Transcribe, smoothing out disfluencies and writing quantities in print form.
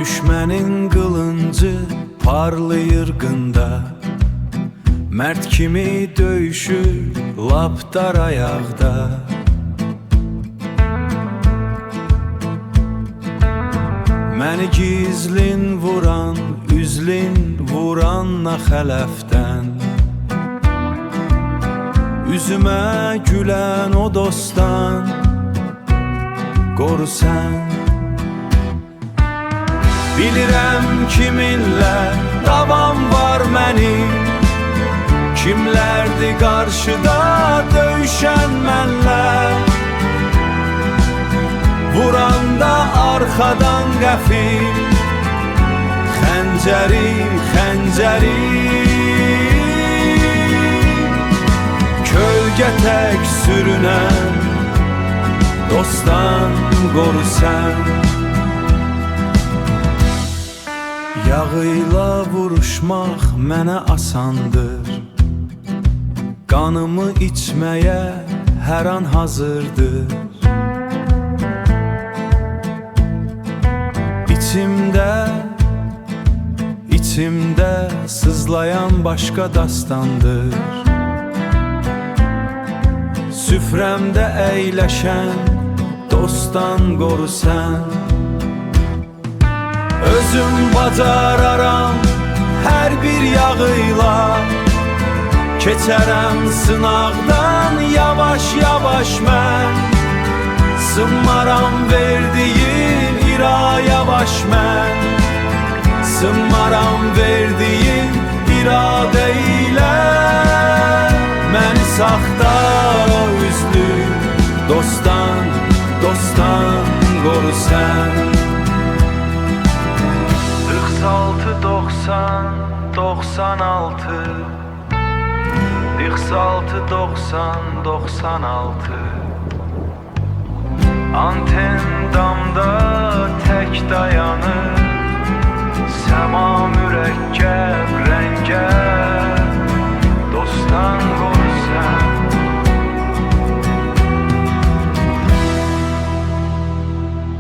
Düşmənin qılıncı parlayır qında, mərd kimi döyüşür lap dar ayaqda. Məni gizlin vuran, üzlin vuranla xələfdən, üzümə gülən o dostdan qoru sən. Bilirəm kiminlə davam var mənim, kimlərdir qarşıda döyüşən mənlə. Vuranda arxadan qəfil xəncəri, xəncəri, kölgə tək sürünən dostdan qoru sən. Yağıyla vuruşmaq mənə asandır, qanımı içməyə hər an hazırdır. İçimdə sızlayan başqa dastandır, süfrəmdə əyləşən dostdan qoru sən. Özüm bacararam hər bir yağıyla, keçərəm sınaqdan yavaş-yavaş mən. Sınmaram verdiyin irayavaş mən, sınmaram verdiyin iradə ilə. Məni saxta üzlü dostdan, dostdan qoru sən. 46, 90, 96, 46, 90, 96. Anten damda tək dayanır, səma mürəkkəb